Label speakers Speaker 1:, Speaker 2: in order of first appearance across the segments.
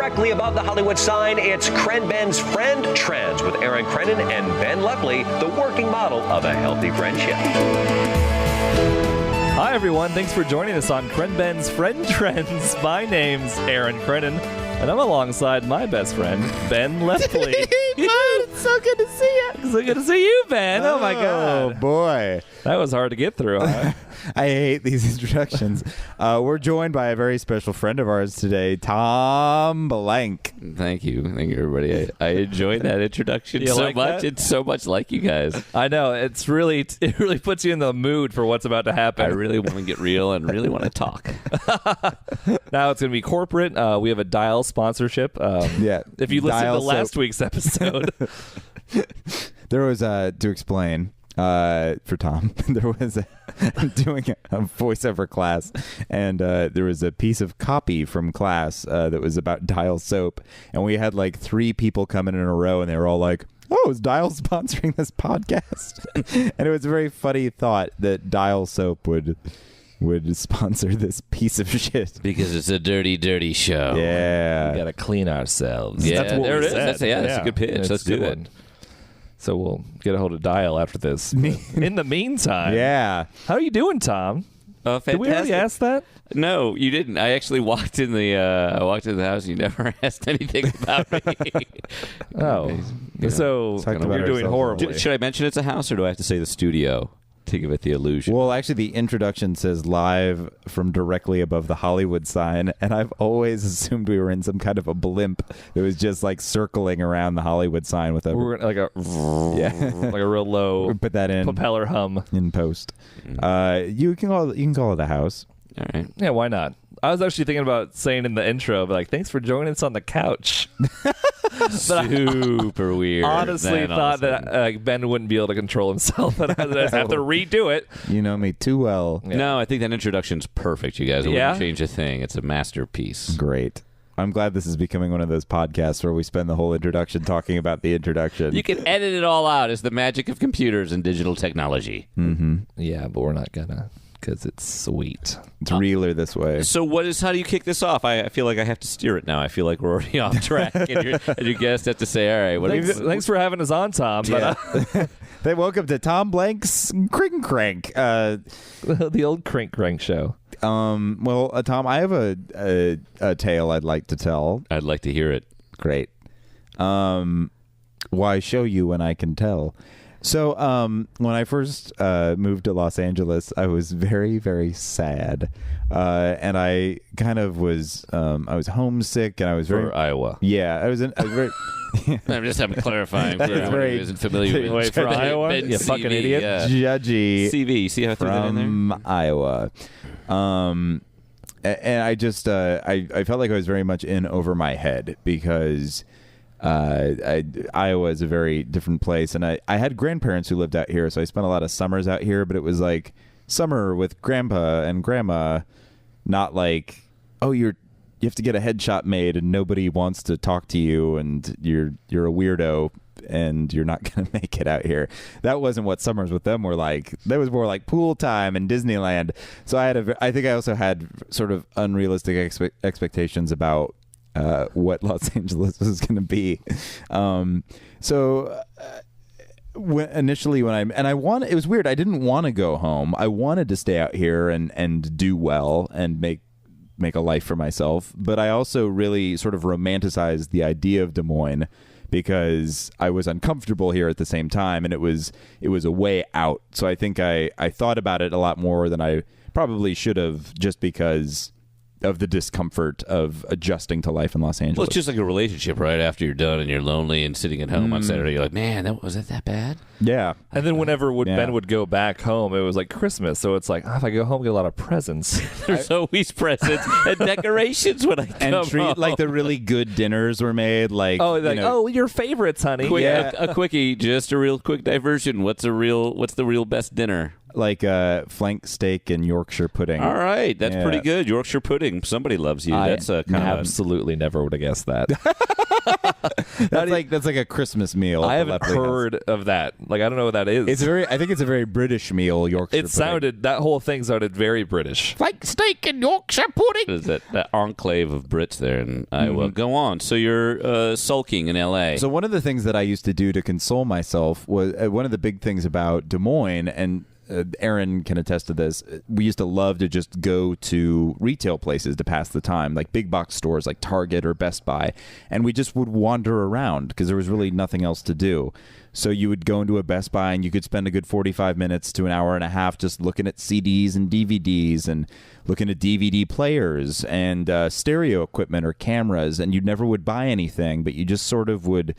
Speaker 1: directly above the Hollywood sign, it's ChrenBen's Friend Trends with Aaron Crennan and Ben Lepley, the working model of a healthy friendship.
Speaker 2: Hi, everyone. Thanks for joining us on ChrenBen's Friend Trends. My name's Aaron Crennan, and I'm alongside my best friend, Ben Lepley.
Speaker 3: It's so good to see you.
Speaker 2: So good to see you, Ben. Oh, my God.
Speaker 3: Oh, boy.
Speaker 2: That was hard to get through, huh?
Speaker 3: I hate these introductions. We're joined by a very special friend of ours today, Tom Blank.
Speaker 4: Thank you, everybody. I enjoyed that introduction so
Speaker 2: like
Speaker 4: much.
Speaker 2: That?
Speaker 4: It's so much like you guys.
Speaker 2: I know. It really puts you in the mood for what's about to happen.
Speaker 4: I really want to get real and really want to talk.
Speaker 2: Now it's going to be corporate. We have a Dial sponsorship.
Speaker 3: Yeah.
Speaker 2: If you listened
Speaker 3: Dial
Speaker 2: to last week's episode.
Speaker 3: There was, to explain, for Tom, there was doing a voiceover class, and there was a piece of copy from class that was about Dial soap, and we had like 3 people coming in a row, and they were all like, "Oh, is Dial sponsoring this podcast?" And it was a very funny thought that Dial soap would sponsor this piece of shit.
Speaker 4: Because it's a dirty, dirty show.
Speaker 3: Yeah.
Speaker 2: We got to clean ourselves.
Speaker 4: Yeah,
Speaker 2: That's what
Speaker 4: there
Speaker 2: we
Speaker 4: it is.
Speaker 2: said.
Speaker 4: That's a good pitch. Let's do it.
Speaker 2: So we'll get a hold of Dial after this. In the meantime,
Speaker 3: Yeah.
Speaker 2: how are you doing, Tom?
Speaker 4: Fantastic.
Speaker 2: Did we already ask that?
Speaker 4: No, you didn't. I actually walked in the house. And you never asked anything about me.
Speaker 2: Oh, so
Speaker 3: Talked about
Speaker 2: you're doing
Speaker 3: ourselves.
Speaker 2: horribly.
Speaker 4: Should I mention it's a house, or do I have to say the studio to give it the illusion?
Speaker 3: Well, actually, the introduction says live from directly above the Hollywood sign, and I've always assumed we were in some kind of a blimp that was just like circling around the Hollywood sign with a
Speaker 2: We're like a like a real low
Speaker 3: We'll put that in
Speaker 2: propeller hum.
Speaker 3: in post. You can call it a house.
Speaker 4: All right.
Speaker 2: Yeah, why not? I was actually thinking about saying in the intro, like, "Thanks for joining us on the couch."
Speaker 4: Super weird.
Speaker 2: Honestly,
Speaker 4: Then all
Speaker 2: thought
Speaker 4: of a sudden-
Speaker 2: that Ben wouldn't be able to control himself, and I just have to redo it.
Speaker 3: You know me too well.
Speaker 2: Yeah.
Speaker 4: No, I think that introduction's perfect, you guys. It
Speaker 2: Yeah?
Speaker 4: wouldn't change a thing. It's a masterpiece.
Speaker 3: Great. I'm glad this is becoming one of those podcasts where we spend the whole introduction talking about the introduction.
Speaker 4: You can edit it all out. It's the magic of computers and digital technology.
Speaker 2: Yeah, but we're not gonna, because it's sweet.
Speaker 3: It's realer this way.
Speaker 4: So how do you kick this off? I feel like I have to steer it now. I feel like we're already off track, and your guests have to say, all right,
Speaker 2: Thanks for having us on, Tom. But,
Speaker 3: Hey, welcome to Tom Blank's Cring Crank.
Speaker 2: the old Crank show.
Speaker 3: Well, Tom, I have a tale I'd like to tell.
Speaker 4: I'd like to hear it.
Speaker 3: Great. Why show you when I can tell? So when I first moved to Los Angeles, I was very, very sad. And I kind of was I was homesick, and I was very...
Speaker 2: For Iowa.
Speaker 3: Yeah, I was very...
Speaker 4: I'm just having clarifying for
Speaker 3: It's
Speaker 4: anyone
Speaker 3: very-
Speaker 4: who isn't familiar with
Speaker 2: Wait, for Iowa?
Speaker 4: Ben
Speaker 2: You fucking
Speaker 4: CV,
Speaker 2: idiot.
Speaker 3: judgy
Speaker 4: CV. See how I threw that in there?
Speaker 3: from Iowa. And I just I felt like I was very much in over my head because Iowa is a very different place, and I had grandparents who lived out here, so I spent a lot of summers out here, but it was like summer with grandpa and grandma, not like, oh, you have to get a headshot made and nobody wants to talk to you and you're a weirdo and you're not going to make it out here. That wasn't what summers with them were like. That was more like pool time and Disneyland. So I think I also had sort of unrealistic expectations about what Los Angeles was going to be. It was weird. I didn't want to go home. I wanted to stay out here and do well and make a life for myself. But I also really sort of romanticized the idea of Des Moines because I was uncomfortable here at the same time, and it was a way out. So I think I thought about it a lot more than I probably should have, just because of the discomfort of adjusting to life in Los Angeles.
Speaker 4: Well, it's just like a relationship, right? After you're done and you're lonely and sitting at home on Saturday, you're like, man, was it that bad?
Speaker 3: Yeah.
Speaker 2: And then whenever
Speaker 3: Yeah.
Speaker 2: Ben would go back home, it was like Christmas. So it's like, if I go home, I get a lot of presents.
Speaker 4: There's always presents and decorations when I come home.
Speaker 3: Like the really good dinners were made. Like,
Speaker 2: your favorites, honey.
Speaker 4: Quick,
Speaker 3: Yeah.
Speaker 4: a quickie, just a real quick diversion. What's the real best dinner?
Speaker 3: like flank steak and Yorkshire pudding.
Speaker 4: All right, that's
Speaker 3: Yeah.
Speaker 4: pretty good. Yorkshire pudding. Somebody loves you.
Speaker 2: I
Speaker 4: That's a kind of
Speaker 2: absolutely never would have guessed that.
Speaker 3: That's like a Christmas meal.
Speaker 2: I
Speaker 3: at the
Speaker 2: haven't
Speaker 3: Lepley house.
Speaker 2: heard of that. Like, I don't know what that is.
Speaker 3: I think it's a very British meal. Yorkshire.
Speaker 2: That whole thing sounded very British.
Speaker 3: like steak and Yorkshire pudding.
Speaker 4: Is that enclave of Brits there in Iowa? Go on. So you're sulking in L.A.
Speaker 3: So one of the things that I used to do to console myself was one of the big things about Des Moines, and Aaron can attest to this. We used to love to just go to retail places to pass the time, like big box stores like Target or Best Buy, and we just would wander around because there was really nothing else to do. So you would go into a Best Buy and you could spend a good 45 minutes to an hour and a half just looking at CDs and DVDs and looking at DVD players and stereo equipment or cameras, and you never would buy anything, but you just sort of would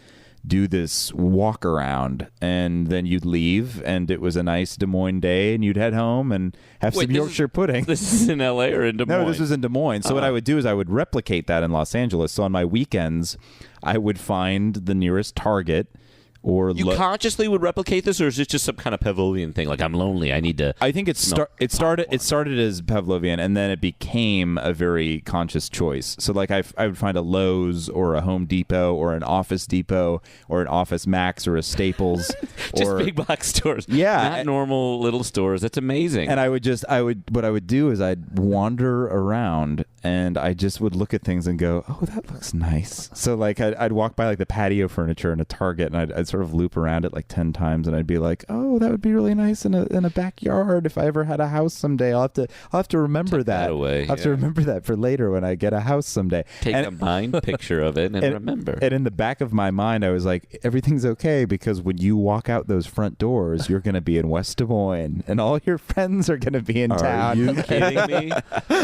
Speaker 3: do this walk around, and then you'd leave, and it was a nice Des Moines day, and you'd head home and have some Yorkshire pudding.
Speaker 4: This is in L.A. or in Des Moines?
Speaker 3: No, this was in Des Moines. So what I would do is I would replicate that in Los Angeles. So on my weekends, I would find the nearest Target. Or
Speaker 4: you consciously would replicate this, or is it just some kind of Pavlovian thing? Like, I'm lonely, I need to.
Speaker 3: I think it started as Pavlovian, and then it became a very conscious choice. So, like, I would find a Lowe's or a Home Depot or an Office Depot or an Office Max or a Staples,
Speaker 4: just big box stores.
Speaker 3: Yeah,
Speaker 4: not normal little stores. That's amazing.
Speaker 3: And what I would do is I'd wander around, and I just would look at things and go, oh, that looks nice. So, like, I'd walk by like the patio furniture in a Target, and I'd sort of loop around it like 10 times, and I'd be like, oh, that would be really nice in a backyard if I ever had a house someday. I'll have to remember that.
Speaker 4: I'll
Speaker 3: have to remember that for later when I get a house someday.
Speaker 4: Take a mind picture of it and remember.
Speaker 3: And in the back of my mind, I was like, everything's okay, because when you walk out those front doors, you're going to be in West Des Moines, and all your friends are going to be in town.
Speaker 4: Are you kidding me?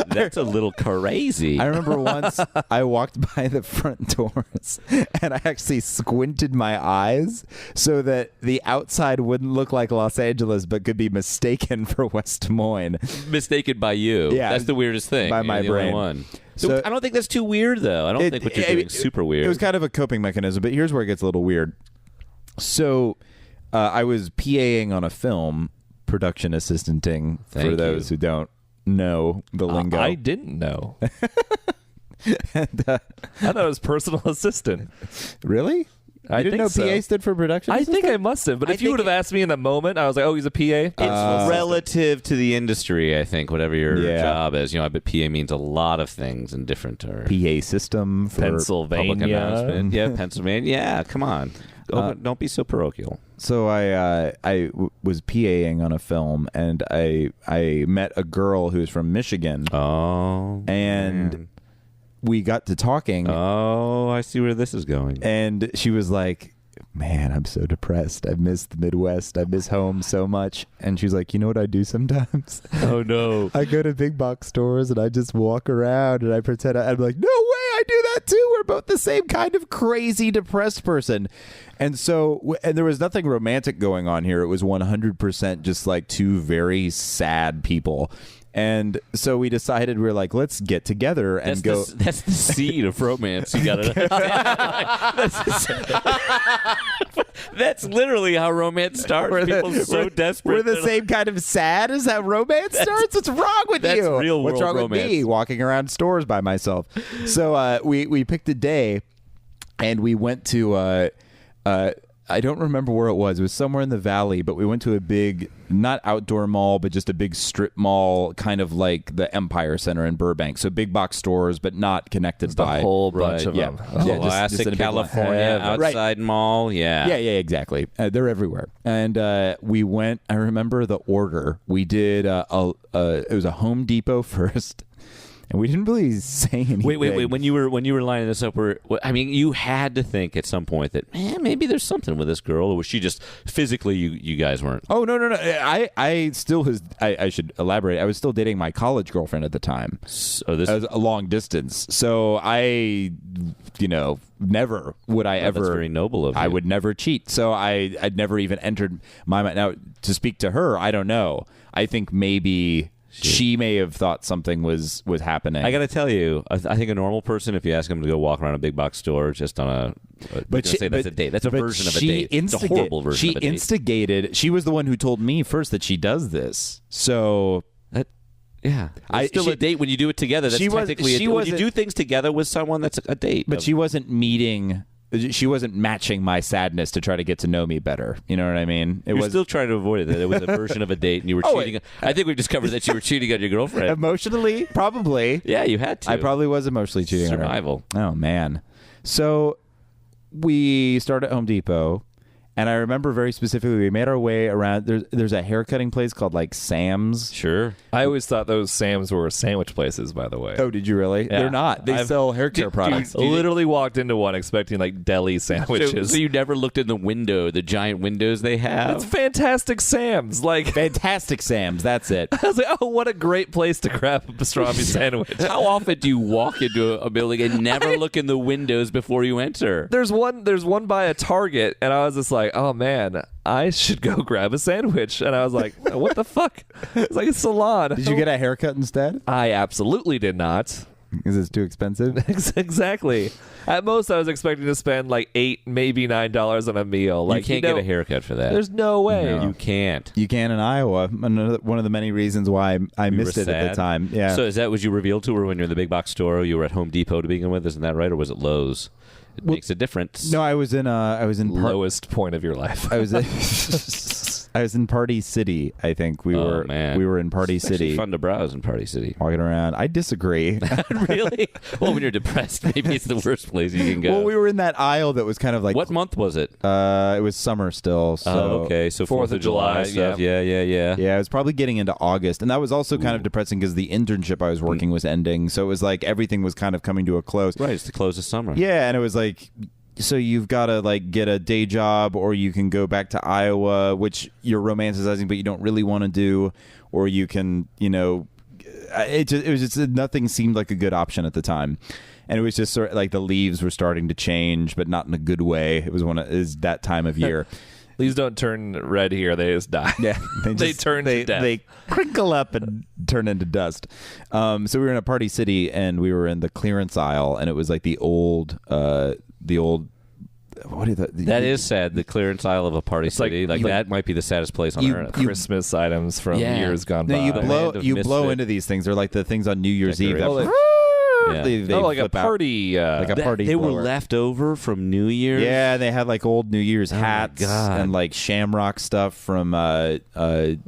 Speaker 4: That's a little crazy.
Speaker 3: I remember once I walked by the front doors, and I actually squinted my eyes so that the outside wouldn't look like Los Angeles but could be mistaken for West Des Moines.
Speaker 4: Mistaken by you.
Speaker 3: Yeah.
Speaker 4: That's the weirdest thing.
Speaker 3: By my
Speaker 4: You're the only
Speaker 3: brain.
Speaker 4: one.
Speaker 3: So
Speaker 4: I don't think that's too weird, though. I don't think what you're doing is super weird.
Speaker 3: It was kind of a coping mechanism, but here's where it gets a little weird. So I was PAing on a film, production assistanting, for those who don't know the lingo.
Speaker 2: I didn't know. And, I thought it was personal assistant.
Speaker 3: Really? I didn't know PA stood for production assistant?
Speaker 2: I think I must have, but if you would have asked me in the moment, I was like, oh, he's a PA?
Speaker 4: It's relative to the industry, I think, whatever your
Speaker 3: Yeah.
Speaker 4: job is. I bet PA means a lot of things in different
Speaker 3: PA system for
Speaker 2: Pennsylvania.
Speaker 4: public announcement. Yeah, Pennsylvania. Yeah, come on. Don't be so parochial.
Speaker 3: So I was PAing on a film, and I met a girl who's from Michigan,
Speaker 4: Oh.
Speaker 3: and
Speaker 4: man.
Speaker 3: we got to talking.
Speaker 4: Oh, I see where this is going.
Speaker 3: And she was like, man, I'm so depressed. I miss the Midwest. I miss home so much. And she was like, you know what I do sometimes?
Speaker 4: Oh, no.
Speaker 3: I go to big box stores and I just walk around and I pretend I'm like, no way, I do that too. We're both the same kind of crazy depressed person. And so, and there was nothing romantic going on here. It was 100% just like two very sad people. And so we decided, we were like, let's get together and go.
Speaker 4: That's the seed of romance. You got to That's literally how romance starts. People so desperate.
Speaker 3: We're the same kind of sad as how romance starts. What's wrong with
Speaker 4: that's
Speaker 3: you?
Speaker 4: real
Speaker 3: What's
Speaker 4: world
Speaker 3: wrong
Speaker 4: romance.
Speaker 3: with me walking around stores by myself? So we picked a day, and we went to I don't remember where it was. It was somewhere in the valley, but we went to a big, not outdoor mall, but just a big strip mall, kind of like the Empire Center in Burbank. So big box stores, but not connected by
Speaker 2: a whole bunch of them.
Speaker 3: Yeah, just
Speaker 4: Classic
Speaker 3: in a big line.
Speaker 4: California outside mall. Yeah.
Speaker 3: Yeah, exactly. They're everywhere. And we went, I remember the order. We did, it was a Home Depot first. And we didn't really say anything.
Speaker 4: Wait. When you were lining this up, you had to think at some point that, man, maybe there's something with this girl, or was she just physically you guys weren't?
Speaker 3: Oh, no. I still was. I should elaborate. I was still dating my college girlfriend at the time.
Speaker 4: So this
Speaker 3: was a long distance. So I, never would I ever.
Speaker 4: That's very noble of you.
Speaker 3: I would never cheat. So I'd never even entered my mind. Now, to speak to her, I don't know. I think maybe she may have thought something was happening.
Speaker 4: I got to tell you, I think a normal person, if you ask them to go walk around a big box store just on a, that's a date. That's a version of a date. It's a horrible version of a date.
Speaker 3: She instigated. She was the one who told me first that she does this. So
Speaker 4: yeah, it's still a date when you do it together. That's technically when you do things together with someone. That's a date.
Speaker 3: But she wasn't meeting she wasn't matching my sadness to try to get to know me better. You know what I mean?
Speaker 4: You're still trying to avoid it. That it was a version of a date, and you were cheating. I think we discovered that you were cheating on your girlfriend.
Speaker 3: Emotionally, probably.
Speaker 4: Yeah, you had to.
Speaker 3: I probably was emotionally cheating
Speaker 4: Survival.
Speaker 3: on her. Oh, man. So we started at Home Depot. And I remember very specifically, we made our way around. There's a haircutting place called like Sam's.
Speaker 4: Sure.
Speaker 2: I always thought those Sam's were sandwich places, by the way.
Speaker 3: Oh, did you really?
Speaker 2: Yeah.
Speaker 3: They're not. They sell hair care products.
Speaker 2: Literally walked into one expecting like deli sandwiches.
Speaker 4: So you never looked in the window, the giant windows they have?
Speaker 2: It's fantastic Sam's. Like
Speaker 3: Fantastic Sam's. That's it.
Speaker 2: I was like, oh, what a great place to grab a pastrami sandwich.
Speaker 4: How often do you walk into a building and never look in the windows before you enter?
Speaker 2: There's one by a Target, and I was just like, oh man, I should go grab a sandwich. And I was like, what the fuck? It's like a salon.
Speaker 3: Did you get a haircut instead?
Speaker 2: I absolutely did not.
Speaker 3: Is this too expensive?
Speaker 2: Exactly. At most, I was expecting to spend like $8, maybe $9 on a meal. Like,
Speaker 4: you can't get a haircut for that.
Speaker 2: There's no way.
Speaker 3: No.
Speaker 4: You can't.
Speaker 3: You can in Iowa. One of the many reasons why I missed it at the time. Yeah.
Speaker 4: So is that what you revealed to her when you're in the big box store? You were at Home Depot to begin with, isn't that right? Or was it Lowe's? It makes a difference.
Speaker 3: No, I was in
Speaker 2: lowest point of your life.
Speaker 3: I was in Party City. I think we were in Party
Speaker 4: It's
Speaker 3: City.
Speaker 4: actually fun to browse in Party City.
Speaker 3: Walking around. I disagree.
Speaker 4: Really? Well, when you're depressed, maybe it's the worst place you can go.
Speaker 3: Well, we were in that aisle that was kind of like
Speaker 4: what month was it?
Speaker 3: It was summer still. So
Speaker 4: okay, so
Speaker 2: 4th of July
Speaker 4: stuff. Yeah.
Speaker 3: Yeah, I was probably getting into August, and that was also kind of depressing because the internship I was working was ending. So it was like everything was kind of coming to a close.
Speaker 4: Right, it's the close of summer.
Speaker 3: Yeah, and it was like, so you've got to like get a day job, or you can go back to Iowa, which you're romanticizing, but you don't really want to do, or you can, it was just nothing seemed like a good option at the time. And it was just sort of like the leaves were starting to change, but not in a good way. It was that time of year.
Speaker 2: Leaves don't turn red here; they just die.
Speaker 3: Yeah,
Speaker 2: they turn to death.
Speaker 3: They crinkle up and turn into dust. So we were in a Party City, and we were in the clearance aisle, and it was like the old. What is that?
Speaker 4: That is sad. The clearance aisle of a Party City, like that might be the saddest place on earth.
Speaker 2: Christmas items from years gone by.
Speaker 3: No, you blow into these things. They're like the things on New Year's Eve. They
Speaker 2: like a
Speaker 3: flip out.
Speaker 2: party.
Speaker 3: Like a party
Speaker 4: They were
Speaker 3: blower.
Speaker 4: left over from New Year's.
Speaker 3: Yeah, they had like old New Year's hats and like shamrock stuff from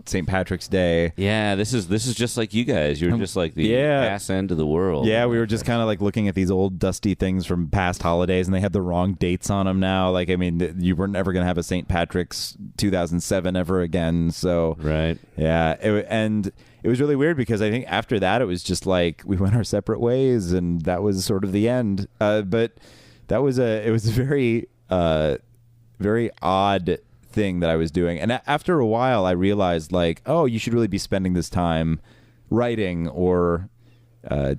Speaker 3: St. Patrick's Day.
Speaker 4: Yeah, this is just like you guys. You're just like the ass end of the world.
Speaker 3: Yeah, we were just kind of like looking at these old dusty things from past holidays, and they had the wrong dates on them now. Like, I mean, you were never going to have a St. Patrick's 2007 ever again. So,
Speaker 4: right.
Speaker 3: Yeah, it was really weird because I think after that it was just like we went our separate ways, and that was sort of the end. But it was a very very odd thing that I was doing, and after a while I realized like, oh, you should really be spending this time writing or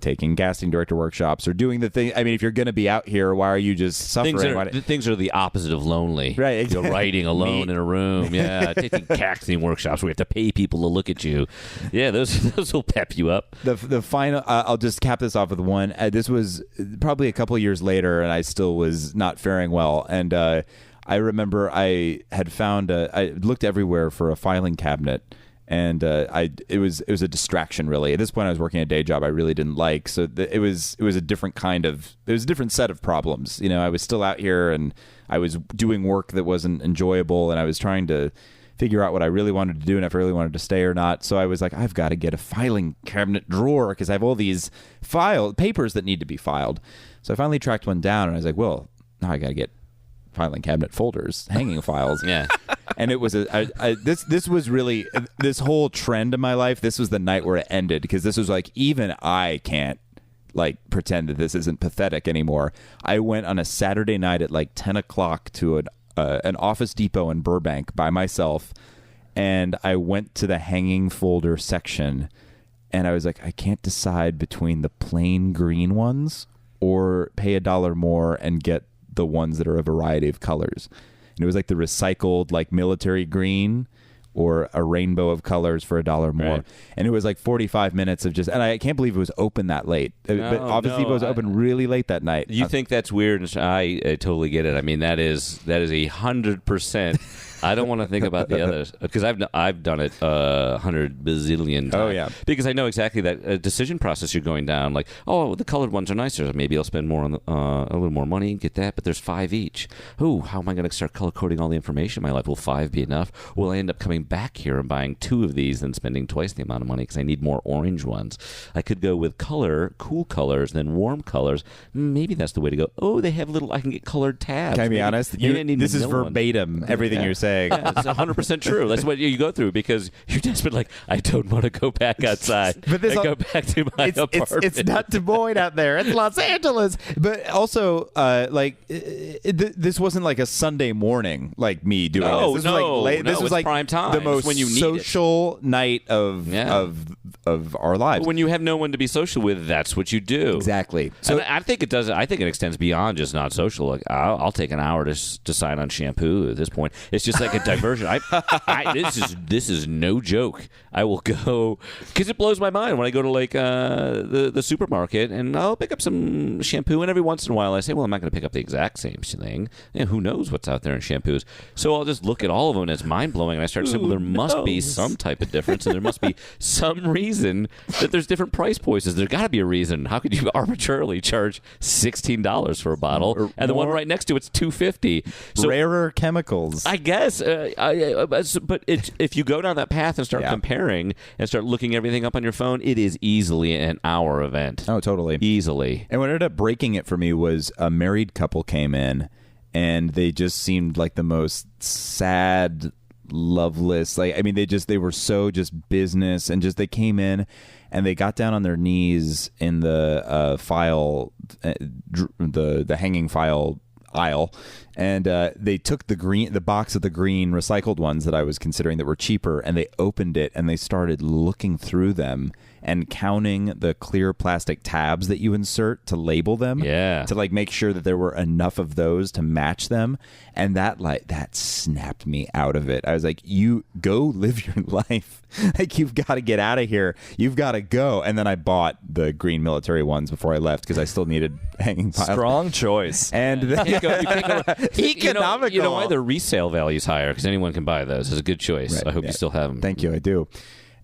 Speaker 3: taking casting director workshops or doing the thing. I mean, if you're going to be out here, why are you just suffering?
Speaker 4: Things are the opposite of lonely.
Speaker 3: Right, exactly.
Speaker 4: You're writing alone in a room. Yeah, taking casting workshops where you have to pay people to look at you. Yeah, those will pep you up.
Speaker 3: The final. I'll just cap this off with one. This was probably a couple years later, and I still was not faring well. And I remember I had found. I looked everywhere for a filing cabinet. And it was a distraction, really. At this point, I was working a day job I really didn't like, so it was a different set of problems. I was still out here, and I was doing work that wasn't enjoyable, and I was trying to figure out what I really wanted to do and if I really wanted to stay or not. So I was like, I've got to get a filing cabinet drawer because I have all these papers that need to be filed. So I finally tracked one down, and I was like, well, now I got to get filing cabinet folders, hanging files.
Speaker 4: Yeah.
Speaker 3: And it was this was really this whole trend in my life. This was the night where it ended, because this was like, even I can't like pretend that this isn't pathetic anymore. I went on a Saturday night at like 10 o'clock to an Office Depot in Burbank by myself, and I went to the hanging folder section, and I was like, I can't decide between the plain green ones or pay $1 more and get the ones that are a variety of colors. And it was like the recycled like military green or a rainbow of colors for $1 more. Right. And it was like 45 minutes of just, and I can't believe it was open that late. But Office Depot was open really late that night.
Speaker 4: You think that's weird? I totally get it. I mean, that is 100% I don't want to think about the others because I've done it 100 bazillion times.
Speaker 3: Oh, yeah.
Speaker 4: Because I know exactly that decision process you're going down. Like, oh, the colored ones are nicer. Maybe I'll spend more on a little more money and get that. But there's 5 each. Ooh, how am I going to start color coding all the information in my life? Will 5 be enough? Will I end up coming back here and buying 2 of these and spending twice the amount of money because I need more orange ones? I could go with cool colors, then warm colors. Maybe that's the way to go. Oh, they have I can get colored tabs.
Speaker 3: Can I be honest? This is verbatim, everything you're saying.
Speaker 4: Yeah, it's 100% true. That's what you go through because you're desperate. Like, I don't want to go back outside.
Speaker 3: But
Speaker 4: go back to my apartment.
Speaker 3: It's not Des Moines out there. It's Los Angeles. But also, this wasn't like a Sunday morning, like me doing this. This was like this was like
Speaker 4: prime time.
Speaker 3: The most
Speaker 4: when you need
Speaker 3: social night of our lives.
Speaker 4: But when you have no one to be social with, that's what you do.
Speaker 3: Exactly.
Speaker 4: So I think it does. I think it extends beyond just not social. Like, I'll take an hour to decide on shampoo at this point. It's just like a diversion. This is no joke. I will go because it blows my mind when I go to like the supermarket and I'll pick up some shampoo, and every once in a while I say, well, I'm not going to pick up the exact same thing. And who knows what's out there in shampoos? So I'll just look at all of them and it's mind blowing. And I start saying, well, there must be some type of difference, and there must be some reason that there's different price points. There's got to be a reason. How could you arbitrarily charge $16 for a bottle and the one right next to it's $2.50? So,
Speaker 3: rarer chemicals,
Speaker 4: I guess. But if you go down that path and start comparing and start looking everything up on your phone, it is easily an hour event.
Speaker 3: Oh, totally.
Speaker 4: Easily.
Speaker 3: And what ended up breaking it for me was a married couple came in, and they just seemed like the most sad, loveless. Like, I mean, they were so just business, and just they came in and they got down on their knees in the file, the hanging file aisle, and they took the box of the green recycled ones that I was considering that were cheaper, and they opened it and they started looking through them and counting the clear plastic tabs that you insert to label them, to like make sure that there were enough of those to match them. And that snapped me out of it. I was like, you go live your life. Like, you've got to get out of here. You've got to go. And then I bought the green military ones before I left because I still needed hanging piles.
Speaker 2: Strong choice.
Speaker 3: And
Speaker 4: economical. You know why? Their resale value is higher because anyone can buy those. It's a good choice.
Speaker 3: Right.
Speaker 4: I hope you still have them.
Speaker 3: Thank you. I do.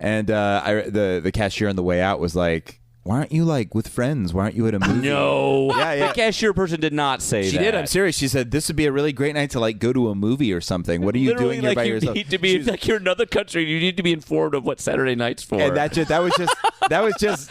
Speaker 3: And the cashier on the way out was like, why aren't you like with friends? Why aren't you at a movie?
Speaker 4: No. The cashier person did not say that.
Speaker 3: She did. I'm serious. She said, this would be a really great night to like go to a movie or something. What are you doing here by yourself?
Speaker 4: Need to be like, you're in another country. You need to be informed of what Saturday night's for.
Speaker 3: And that was just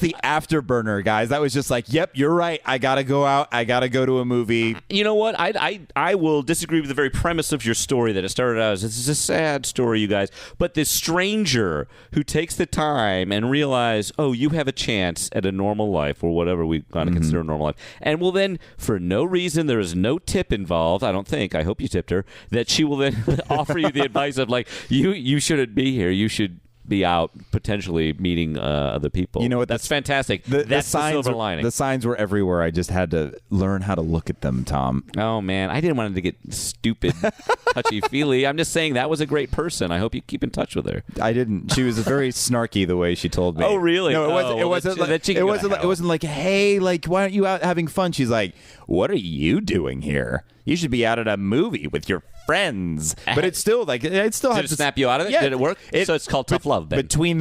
Speaker 3: the afterburner, guys. That was just like, yep, you're right. I gotta go out. I gotta go to a movie.
Speaker 4: You know what? I will disagree with the very premise of your story that it started out as. This is a sad story, you guys. But this stranger who takes the time and realize, oh, you have a chance at a normal life or whatever we want to consider a normal life, and will then, for no reason, there is no tip involved. I don't think. I hope you tipped her. That she will then offer you the advice of like, you shouldn't be here. You should be out potentially meeting other people. You know what? That's fantastic. That's the silver lining.
Speaker 3: The signs were everywhere. I just had to learn how to look at them, Tom.
Speaker 4: Oh, man. I didn't want him to get stupid, touchy-feely. I'm just saying that was a great person. I hope you keep in touch with her.
Speaker 3: I didn't. She was very snarky the way she told me.
Speaker 4: Oh, really?
Speaker 3: No, it wasn't like, hey, like, why aren't you out having fun? She's like, what are you doing here? You should be out at a movie with your friends. But it's still like, it still
Speaker 4: had to snap you out of it. Yeah, did it work? So it's called tough love. Ben.
Speaker 3: Between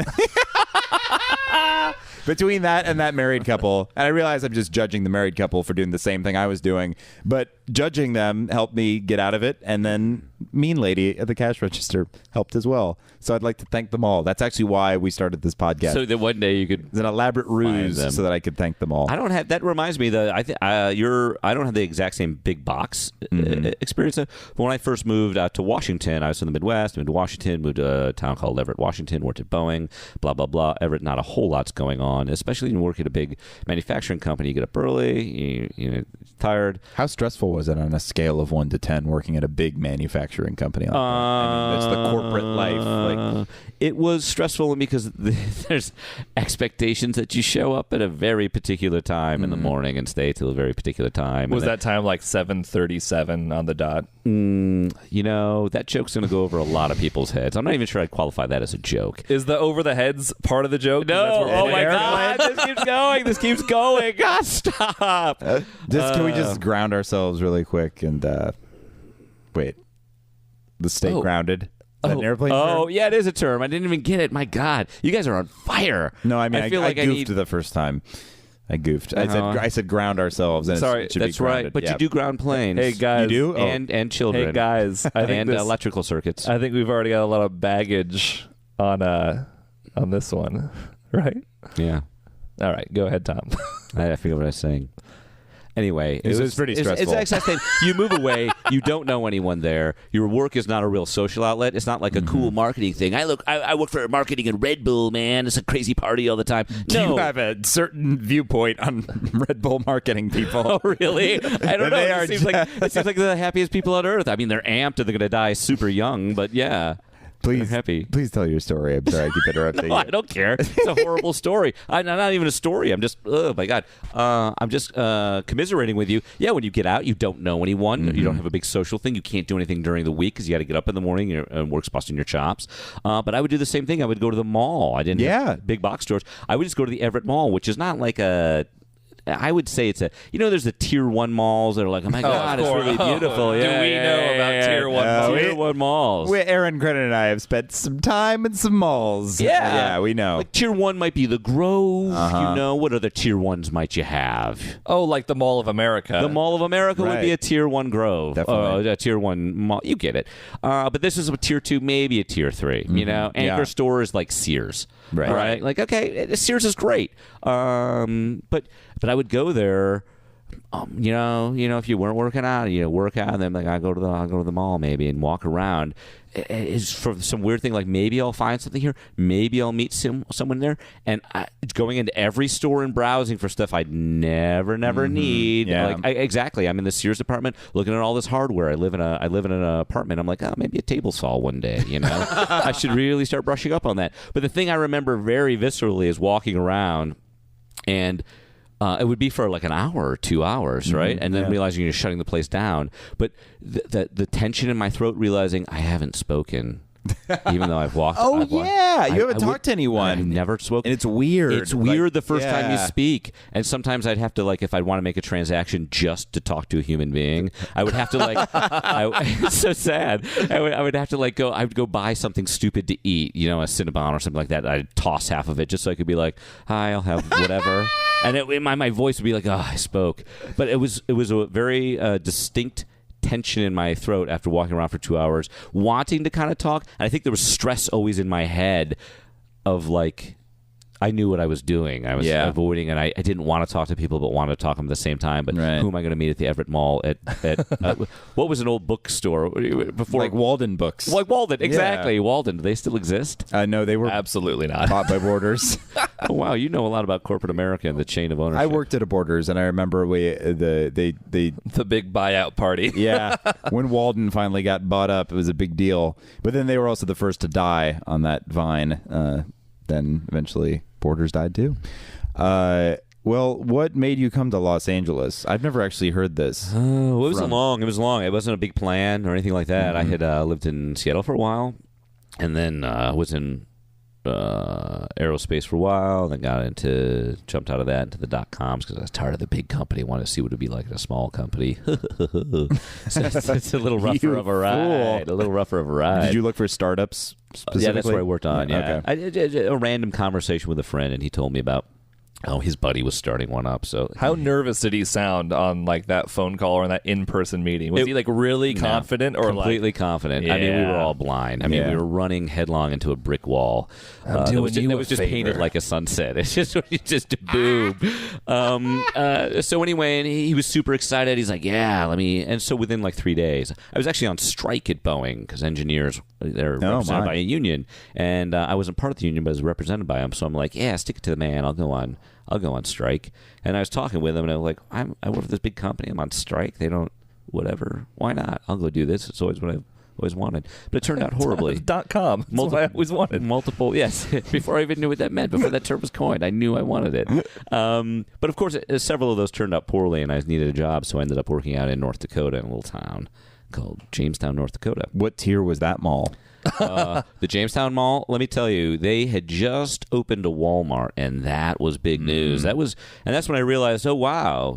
Speaker 3: that and that married couple, and I realize I'm just judging the married couple for doing the same thing I was doing, but judging them helped me get out of it, and then mean lady at the cash register helped as well. So I'd like to thank them all. That's actually why we started this podcast.
Speaker 4: So that one day you could.
Speaker 3: It's an elaborate ruse so that I could thank them all.
Speaker 4: I don't have. That reminds me that I don't have the exact same big box experience. But when I first moved out to Washington, I was in the Midwest. Moved to Washington. Moved to a town called Everett, Washington. Worked at Boeing. Blah blah blah. Everett, not a whole lot's going on, especially when you work at a big manufacturing company. You get up early. You're tired.
Speaker 3: How stressful was it on a scale of 1 to 10 working at a big manufacturing company? Like that? I mean, that's the corporate life.
Speaker 4: It was stressful because there's expectations that you show up at a very particular time in the morning and stay till a very particular time.
Speaker 2: Was that time like 7:37 on the dot?
Speaker 4: That joke's going to go over a lot of people's heads. I'm not even sure I'd qualify that as a joke.
Speaker 2: Is the over the heads part of the joke?
Speaker 4: No. Oh my God. This keeps going. This keeps going. God, stop.
Speaker 3: Can we just ground ourselves really quick and wait. The state grounded. Is that an airplane
Speaker 4: Oh,
Speaker 3: term?
Speaker 4: yeah, it is a term. I didn't even get it. My God, you guys are on fire.
Speaker 3: No, I mean,
Speaker 4: I feel like
Speaker 3: I
Speaker 4: I
Speaker 3: goofed
Speaker 4: need.
Speaker 3: the first time. I goofed. I said ground ourselves. And
Speaker 2: Sorry,
Speaker 3: it should
Speaker 4: That's
Speaker 3: be grounded.
Speaker 4: right. But
Speaker 3: Yeah.
Speaker 4: you do ground planes.
Speaker 2: Hey guys,
Speaker 3: You do? Oh.
Speaker 4: and children.
Speaker 2: Hey guys, I think
Speaker 4: and
Speaker 2: this,
Speaker 4: electrical circuits.
Speaker 2: I think we've already got a lot of baggage on this one, right?
Speaker 4: Yeah.
Speaker 2: All right, go ahead, Tom.
Speaker 4: I forget what I was saying. Anyway,
Speaker 3: It was pretty stressful.
Speaker 4: It's the exact thing. You move away. You don't know anyone there. Your work is not a real social outlet. It's not like a cool marketing thing. I work for marketing in Red Bull, man. It's a crazy party all the time.
Speaker 3: Do you have a certain viewpoint on Red Bull marketing people?
Speaker 4: Oh, really? I don't know.
Speaker 3: They
Speaker 4: It seems like they're the happiest people on earth. I mean, they're amped and they're going to die super young, but yeah.
Speaker 3: Please,
Speaker 4: happy.
Speaker 3: Please tell your story. I'm sorry I keep interrupting
Speaker 4: No,
Speaker 3: you.
Speaker 4: I don't care. It's a horrible story. Not even a story. I'm just, oh my God. I'm just commiserating with you. Yeah, when you get out, you don't know anyone. You don't have a big social thing. You can't do anything during the week because you got to get up in the morning and work's busting your chops. But I would do the same thing. I would go to the mall. I didn't have big box stores. I would just go to the Everett Mall, which is not like I would say it's there's the tier 1 malls that are like, oh my God, it's really beautiful.
Speaker 2: Do we know about tier 1 malls?
Speaker 4: Tier 1 malls.
Speaker 3: Aaron Crennan and I have spent some time in some malls.
Speaker 4: Yeah.
Speaker 3: We know.
Speaker 4: Like tier 1 might be the Grove. You know, what other tier 1s might you have?
Speaker 2: Oh, like the Mall of America.
Speaker 4: The Mall of America would be a tier 1 Grove.
Speaker 3: Definitely.
Speaker 4: A tier 1 mall. You get it. But this is a tier 2, maybe a tier 3. You know, anchor stores like Sears. Right. Like, okay, Sears is great. But I would go there. You know, if you weren't working out, you work out, and then like I'll go to the mall maybe and walk around. It's for some weird thing like maybe I'll find something here, maybe I'll meet someone there, and going into every store and browsing for stuff I'd never need.
Speaker 3: Yeah.
Speaker 4: Exactly. I'm in the Sears department looking at all this hardware. I live in an apartment. I'm like, oh, maybe a table saw one day. You know, I should really start brushing up on that. But the thing I remember very viscerally is walking around and. It would be for like an hour or 2 hours, right? And then realizing you're shutting the place down. But the tension in my throat, realizing I haven't spoken, even though I've walked.
Speaker 3: You haven't talked to anyone.
Speaker 4: I've never spoken.
Speaker 3: And it's weird.
Speaker 4: It's weird the first time you speak. And sometimes I'd have to, like, if I'd want to make a transaction just to talk to a human being, I would have to, like, it's so sad. I would have to, like, I would go buy something stupid to eat, you know, a Cinnabon or something like that. I'd toss half of it just so I could be like, hi, I'll have whatever. And my voice would be like, oh, I spoke. But it was a very distinct tension in my throat after walking around for 2 hours, wanting to kind of talk. And I think there was stress always in my head of like, I knew what I was doing. I was avoiding, and I didn't want to talk to people, but wanted to talk to them at the same time. But who am I going to meet at the Everett Mall? At what was an old bookstore before?
Speaker 3: Like Walden Books.
Speaker 4: Like Walden, exactly. Walden. Do they still exist?
Speaker 3: No, they were
Speaker 2: Absolutely not.
Speaker 3: bought by Borders.
Speaker 4: Oh, wow, you know a lot about corporate America and the chain of ownership.
Speaker 3: I worked at a Borders, and I remember
Speaker 2: the big buyout party.
Speaker 3: Yeah, when Walden finally got bought up, it was a big deal. But then they were also the first to die on that vine. Then eventually Borders died too. Well, what made you come to Los Angeles? I've never actually heard this.
Speaker 4: It was long. It wasn't a big plan or anything like that. I had lived in Seattle for a while, and then was in aerospace for a while, then jumped out of that into the .coms because I was tired of the big company. Wanted to see what it'd be like in a small company. So it's a little rougher of a ride.
Speaker 3: Did you look for startups specifically?
Speaker 4: Yeah, that's where I worked on. Yeah,
Speaker 3: Okay.
Speaker 4: I did a random conversation with a friend, and he told me about his buddy was starting one up. So
Speaker 2: how nervous did he sound on like that phone call or in that in-person meeting? Was he like really confident or
Speaker 4: completely confident?
Speaker 2: Yeah.
Speaker 4: I mean, we were all blind. I mean, we were running headlong into a brick wall. It was just painted like a sunset. It's just boom. So anyway, and he was super excited. He's like, yeah, let me. And so within like 3 days, I was actually on strike at Boeing because engineers, they're represented by a union, and I wasn't part of the union, but I was represented by them. So I'm like, yeah, stick it to the man. I'll go on strike. And I was talking with him, and I was like, I work for this big company. I'm on strike. They don't, whatever. Why not? I'll go do this. It's always what I've always wanted. But it turned out horribly.
Speaker 2: .com. That's what I always wanted.
Speaker 4: Multiple, yes. Before I even knew what that meant, before that term was coined, I knew I wanted it. But of course, several of those turned out poorly, and I needed a job, so I ended up working out in North Dakota in a little town called Jamestown, North Dakota.
Speaker 3: What tier was that mall?
Speaker 4: The Jamestown Mall, let me tell you, they had just opened a Walmart, and that was big news. That's when I realized, oh wow,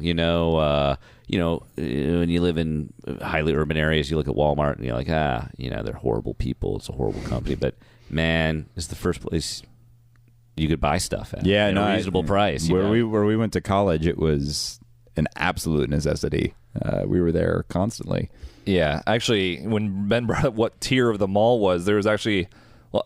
Speaker 4: when you live in highly urban areas, you look at Walmart and you're like, they're horrible people. It's a horrible company. But man, it's the first place you could buy stuff at.
Speaker 3: Yeah,
Speaker 4: at a reasonable price.
Speaker 3: Where we went to college, it was an absolute necessity. We were there constantly.
Speaker 2: Yeah, actually, when Ben brought up what tier of the mall was, there was actually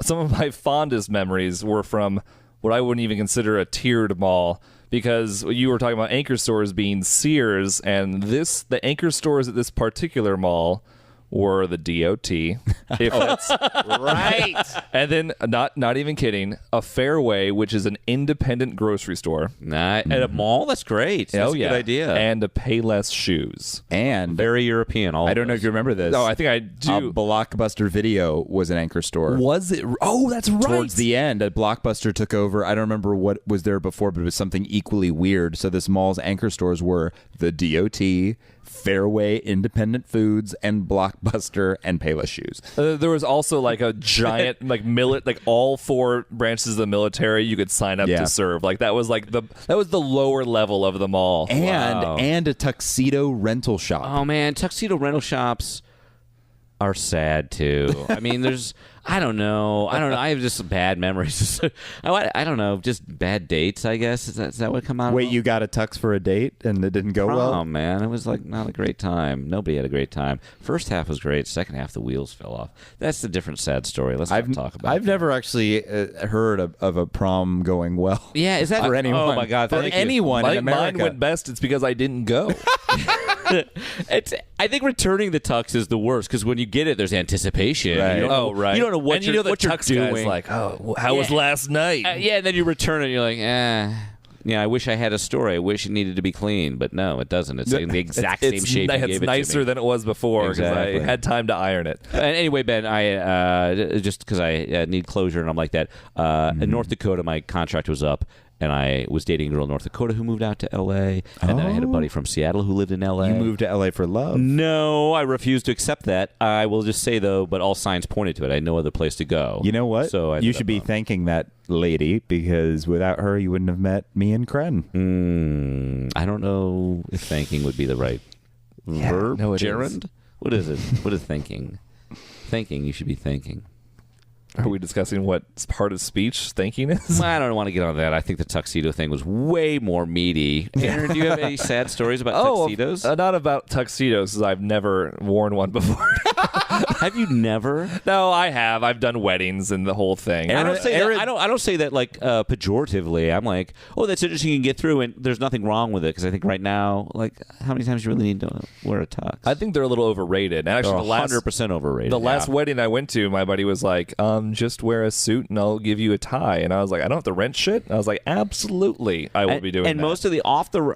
Speaker 2: some of my fondest memories were from what I wouldn't even consider a tiered mall, because you were talking about anchor stores being Sears, and the anchor stores at this particular mall were the DOT, if that's right. And then, not even kidding, a Fairway, which is an independent grocery store.
Speaker 4: At a mall? That's great. That's a good idea.
Speaker 2: And a Payless shoes.
Speaker 3: And
Speaker 4: very European.
Speaker 3: I don't know if you remember this.
Speaker 2: No, I think I do.
Speaker 3: Blockbuster Video was an anchor store.
Speaker 2: Was it? Oh, that's right.
Speaker 3: Towards the end, a Blockbuster took over. I don't remember what was there before, but it was something equally weird. So this mall's anchor stores were the DOT, Fairway, Independent Foods, and Blockbuster, and Payless shoes.
Speaker 2: There was also like a giant like all 4 branches of the military you could sign up to serve. Like that was the lower level of the mall.
Speaker 3: And a tuxedo rental shop.
Speaker 4: Oh man, tuxedo rental shops are sad too. I mean, I don't know. I have just bad memories. I don't know. Just bad dates, I guess. Is that what come out?
Speaker 3: Wait, you got a tux for a date and it didn't go well?
Speaker 4: Oh man, it was like not a great time. Nobody had a great time. First half was great. Second half, the wheels fell off. That's a different sad story. Let's not talk about.
Speaker 3: I've never actually heard of a prom going well.
Speaker 4: Yeah, is that
Speaker 3: for anyone?
Speaker 4: Oh my God,
Speaker 3: for anyone in America.
Speaker 2: Mine went best. It's because I didn't go.
Speaker 4: I think returning the tux is the worst, because when you get it, there's anticipation.
Speaker 3: Right.
Speaker 4: You don't know, you don't know what
Speaker 2: and
Speaker 4: you're,
Speaker 2: the
Speaker 4: what you're
Speaker 2: tux
Speaker 4: doing.
Speaker 2: Guy's like, how was last night?
Speaker 4: And then you return it and you're like, I wish I had a story. I wish it needed to be clean, but no, it doesn't. It's in the exact same shape.
Speaker 2: It's nicer than it was before because I had time to iron it.
Speaker 4: And anyway, Ben, I just because I need closure and I'm like that. In North Dakota, my contract was up. And I was dating a girl in North Dakota who moved out to L.A. And then I had a buddy from Seattle who lived in L.A.
Speaker 3: You moved to L.A. for love?
Speaker 4: No, I refused to accept that. I will just say, though, but all signs pointed to it. I had no other place to go.
Speaker 3: You know what?
Speaker 4: So
Speaker 3: you should be thanking that lady, because without her, you wouldn't have met me and Kren.
Speaker 4: I don't know if thanking would be the right verb.
Speaker 2: No, it
Speaker 4: gerund?
Speaker 2: is.
Speaker 4: What is it? What is thanking? Thanking, you should be thanking.
Speaker 2: Are we discussing what part of speech thanking is?
Speaker 4: I don't want to get on that. I think the tuxedo thing was way more meaty. Aaron, do you have any sad stories about tuxedos?
Speaker 2: Not about tuxedos, because I've never worn one before.
Speaker 4: Have you never?
Speaker 2: No, I have. I've done weddings and the whole thing.
Speaker 4: I don't say that like pejoratively. I'm like, oh, that's interesting. You can get through, and there's nothing wrong with it, because I think right now, like, how many times do you really need to wear a tux?
Speaker 2: I think they're a little overrated. And actually,
Speaker 4: they're 100% overrated.
Speaker 2: The last wedding I went to, my buddy was like, just wear a suit and I'll give you a tie. And I was like, I don't have to rent shit. And I was like, absolutely, I will be doing that.
Speaker 4: And most of the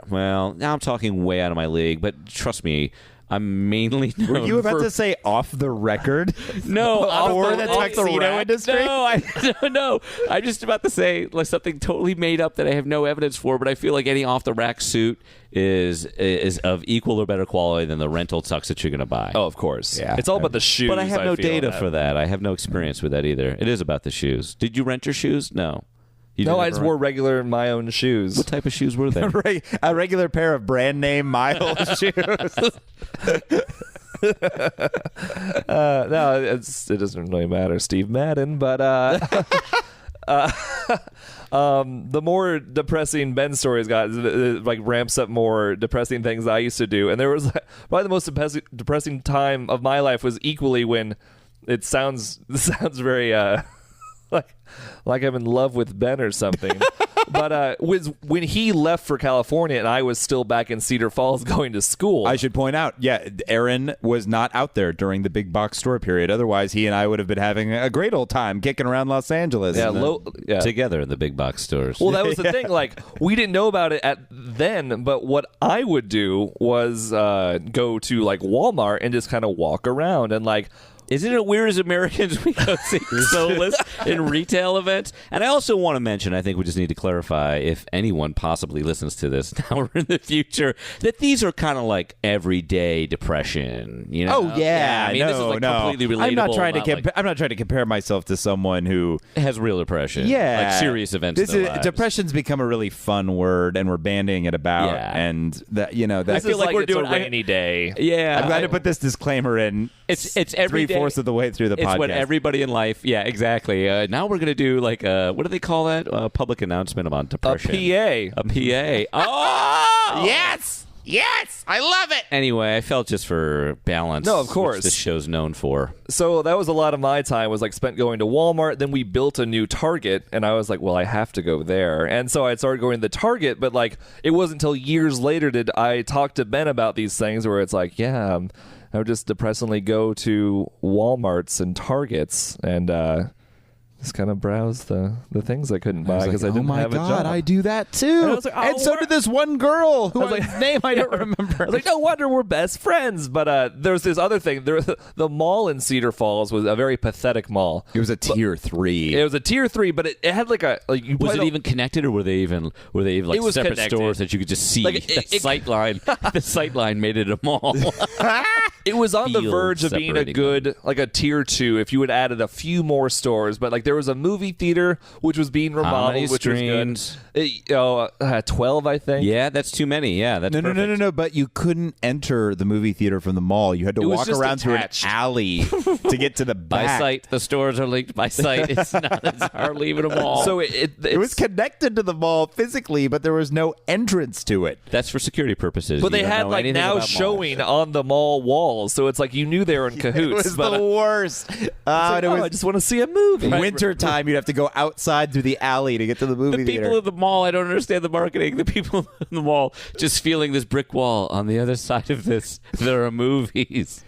Speaker 4: well, now I'm talking way out of my league, but trust me, I'm mainly known
Speaker 3: Were you about to say off the record?
Speaker 4: No,
Speaker 3: for the tuxedo industry?
Speaker 4: No, I'm just about to say like something totally made up that I have no evidence for, but I feel like any off the rack suit is of equal or better quality than the rental tux that you're going to buy.
Speaker 2: Oh, of course.
Speaker 3: Yeah.
Speaker 2: It's all about the shoes.
Speaker 4: But I have no data
Speaker 2: that.
Speaker 4: for that. I have no experience with that either. It is about the shoes. Did you rent your shoes? No.
Speaker 2: No, I just wore regular my own shoes.
Speaker 4: What type of shoes were they?
Speaker 3: A regular pair of brand name mild shoes.
Speaker 2: No, it doesn't really matter, Steve Madden, but the more depressing Ben's stories got, like ramps up more depressing things I used to do. And there was probably the most depressing time of my life was equally when it sounds very like I'm in love with Ben or something. But was when he left for California and I was still back in Cedar Falls going to school.
Speaker 3: I should point out, Aaron was not out there during the big box store period. Otherwise, he and I would have been having a great old time kicking around Los Angeles.
Speaker 4: Together in the big box stores.
Speaker 2: Well, that was the thing. Like, we didn't know about it then, but what I would do was go to like Walmart and just kind of walk around and like.
Speaker 4: Isn't it weird as Americans we go see soulless in retail events? And I also want to mention, I think we just need to clarify, if anyone possibly listens to this now or in the future, that these are kind of like everyday depression. You know?
Speaker 3: Oh yeah,
Speaker 4: I mean, this is like completely relatable.
Speaker 3: I'm not trying to compare myself to someone who
Speaker 4: has real depression.
Speaker 3: Yeah,
Speaker 4: like serious events.
Speaker 3: This
Speaker 4: in their
Speaker 3: is
Speaker 4: lives.
Speaker 3: Depression's become a really fun word, and we're bandying it about.
Speaker 4: Yeah.
Speaker 3: And that that's
Speaker 2: I feel like
Speaker 4: we're
Speaker 2: it's
Speaker 4: doing
Speaker 2: a rainy day.
Speaker 4: Yeah,
Speaker 3: I'm glad to put this disclaimer in.
Speaker 4: It's every day.
Speaker 3: 3/4 of the way through the podcast.
Speaker 4: It's what everybody in life. Yeah, exactly. Now we're gonna do like what do they call that? Public announcement about depression.
Speaker 2: A PA.
Speaker 4: A PA. Oh
Speaker 3: Yes, I love it.
Speaker 4: Anyway, I felt just for balance.
Speaker 2: No, of course.
Speaker 4: Which this show's known for.
Speaker 2: So that was a lot of my time was like spent going to Walmart. Then we built a new Target, and I was like, well, I have to go there. And so I started going to the Target, but like it wasn't until years later did I talk to Ben about these things where it's like, yeah, I would just depressingly go to Walmarts and Targets and just kind of browse the things I couldn't buy because I didn't have a job.
Speaker 3: Oh my God, I do that too.
Speaker 2: And I was like,
Speaker 3: and so did this one girl whose name I don't remember.
Speaker 2: I was like, no wonder we're best friends. But there's this other thing. The mall in Cedar Falls was a very pathetic mall.
Speaker 3: It was a tier 3.
Speaker 2: It was a tier 3, but it had like a like you
Speaker 4: Was it even connected, or were they like
Speaker 2: It was
Speaker 4: separate
Speaker 2: connected.
Speaker 4: stores that you could just see?
Speaker 2: Like,
Speaker 4: The sight line. The sight line made it a mall.
Speaker 2: It was on the
Speaker 4: Field
Speaker 2: verge of being a
Speaker 4: separating
Speaker 2: good, like a tier 2 if you had added a few more stores. But like there was a movie theater which was being remodeled,
Speaker 4: many
Speaker 2: which
Speaker 4: screens?
Speaker 2: was good. 12, I think.
Speaker 4: Yeah, that's too many. Yeah, that's perfect.
Speaker 3: No. But you couldn't enter the movie theater from the mall. You had to
Speaker 2: It was
Speaker 3: walk
Speaker 2: just
Speaker 3: around
Speaker 2: attached.
Speaker 3: through an alley to get to the
Speaker 4: By
Speaker 3: back.
Speaker 4: sight, the stores are linked by sight. It's hardly even a mall.
Speaker 2: So
Speaker 3: It was connected to the mall physically, but there was no entrance to it.
Speaker 4: that's for security purposes.
Speaker 2: But
Speaker 4: You
Speaker 2: they
Speaker 4: don't
Speaker 2: had
Speaker 4: know
Speaker 2: like
Speaker 4: anything
Speaker 2: now
Speaker 4: about
Speaker 2: showing
Speaker 4: malls.
Speaker 2: on the mall walls, so it's like you knew they were in cahoots.
Speaker 3: It was
Speaker 2: but
Speaker 3: the worst.
Speaker 2: like, I just want to see a movie.
Speaker 3: Winter time, you'd have to go outside through the alley to get to the movie
Speaker 4: The
Speaker 3: theater.
Speaker 4: people at the mall, I don't understand the marketing. The people in the mall just feeling this brick wall. On the other side of this, there are movies.